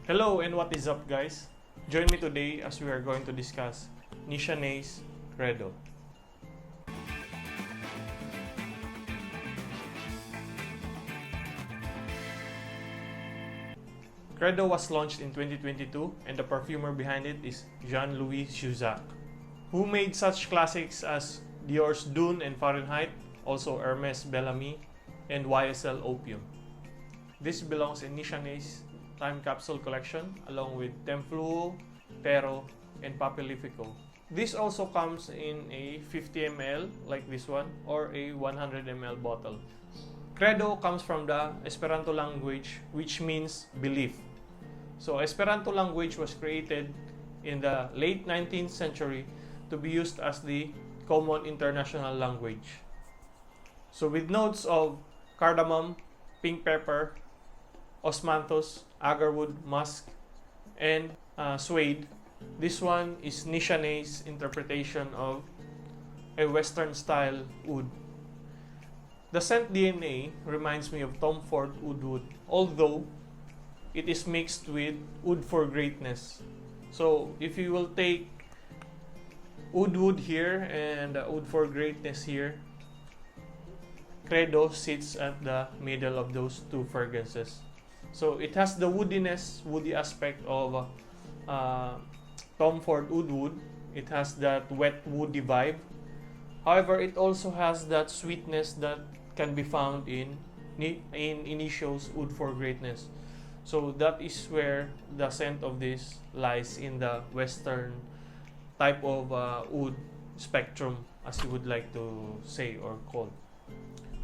Hello and what is up, guys? Join me today as we are going to discuss Nishane Kredo. Credo was launched in 2022 and the perfumer behind it is Jean-Louis Juzak, who made such classics as Dior's Dune and Fahrenheit, also Hermes Bellamy, and YSL Opium. This belongs in Nishane's time capsule collection along with Templuo, Pero, and Papilifico. This also comes in a 50 ml like this one or a 100 ml bottle. Credo comes from the Esperanto language, which means belief. So Esperanto language was created in the late 19th century to be used as the common international language. So with notes of cardamom, pink pepper, osmanthus, agarwood, musk, and suede, this one is Nishane's interpretation of a Western style oud. The scent DNA reminds me of Tom Ford Oud Wood, although it is mixed with Oud for Greatness. So if you will take Oud Wood here and Oud for Greatness here, Credo sits at the middle of those two fragrances. So it has the woody aspect of Tom Ford Oud Wood. It has that wet woody vibe. However, it also has that sweetness that can be found in Initio's Oud for Greatness. So that is where the scent of this lies in the Western type of oud spectrum, as you would like to say or call.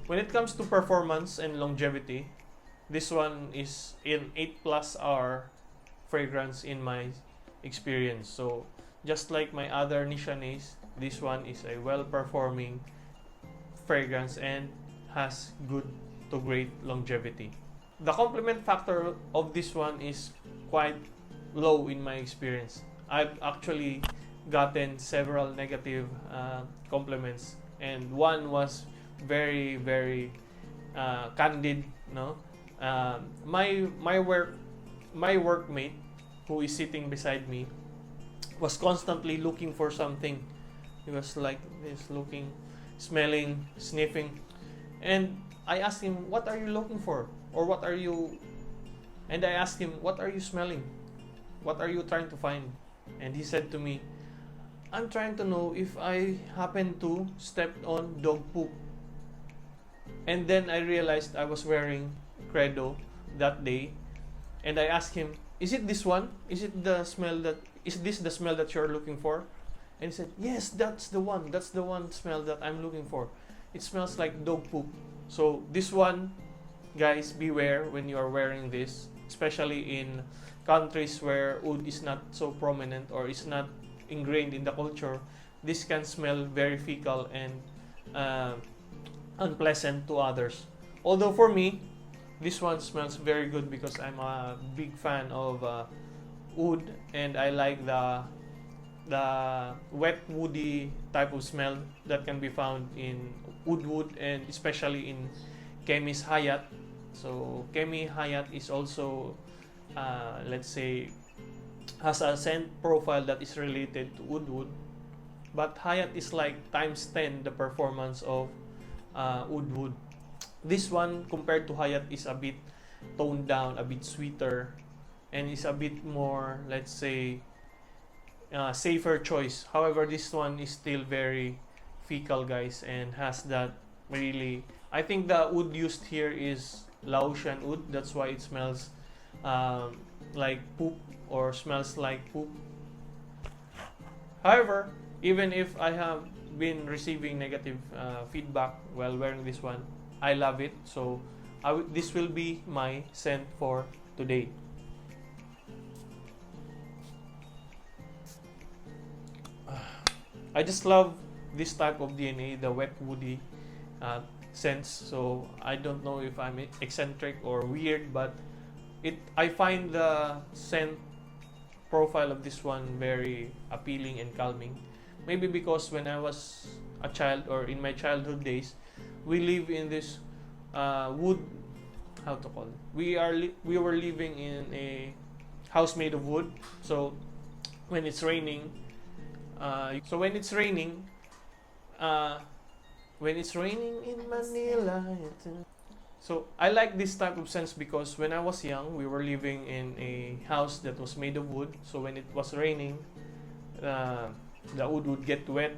When it comes to performance and longevity, this one is an 8+ hour fragrance in my experience. So just like my other Nishanes, this one is a well-performing fragrance and has good to great longevity. The complement factor of this one is quite low in my experience. I've actually gotten several negative compliments, and one was very candid. No, my workmate who is sitting beside me was constantly looking for something. He was like this, looking, smelling, sniffing, and I asked him, "What are you looking for?" Or what are you? And I asked him, "What are you smelling? What are you trying to find?" And he said to me, "I'm trying to know if I happen to step on dog poop." And then I realized I was wearing Credo that day, and I asked him, "Is it this one? Is it the smell that? Is this the smell that you're looking for?" And he said, "Yes, that's the one. That's the one smell that I'm looking for. It smells like dog poop." So this one, guys, beware when you are wearing this, especially in countries where oud is not so prominent or is not ingrained in the culture. This can smell very fecal and unpleasant to others. Although for me, this one smells very good because I'm a big fan of oud, and I like the wet woody type of smell that can be found in oud wood, and especially in Chemist Hayat. So Chemist Hayat is also let's say has a scent profile that is related to oud wood, but Hayat is like times 10 the performance of oud wood. This one compared to Hayat is a bit toned down, a bit sweeter, and is a bit more, let's say, safer choice. However, this one is still very fecal, guys, and has that really. I think the oud used here is Laotian oud. That's why it smells like poop or smells like poop. However, even if I have been receiving negative feedback while wearing this one, I love it. So this will be my scent for today. I just love this type of DNA, the wet woody scents. So I don't know if I'm eccentric or weird, but I find the scent profile of this one very appealing and calming. Maybe because when I was a child or in my childhood days, we live in this wood, how to call it? We were living in a house made of wood. So when it's raining, when it's raining, in Manila. So I like this type of scents because when I was young, we were living in a house that was made of wood. So when it was raining, the wood would get wet.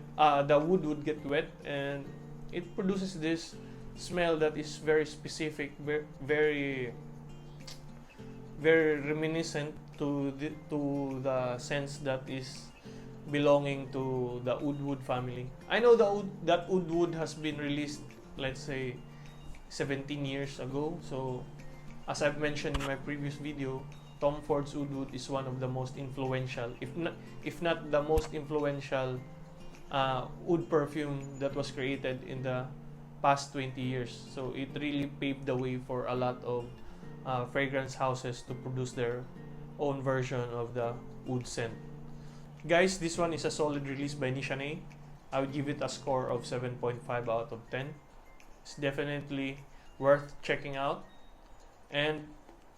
And it produces this smell that is very specific, very reminiscent to the scents that is belonging to the wood family. I know that wood has been released, let's say, 17 years ago. So as I've mentioned in my previous video, Tom Ford's wood is one of the most influential, if not the most influential wood perfume that was created in the past 20 years. So it really paved the way for a lot of fragrance houses to produce their own version of the wood scent. Guys, this one is a solid release by Nishane. I would give it a score of 7.5 out of 10. It's definitely worth checking out. And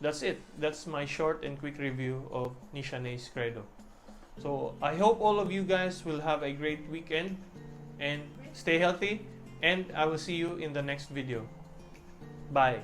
that's it. That's my short and quick review of Nishane Kredo. So I hope all of you guys will have a great weekend and stay healthy, and I will see you in the next video. Bye.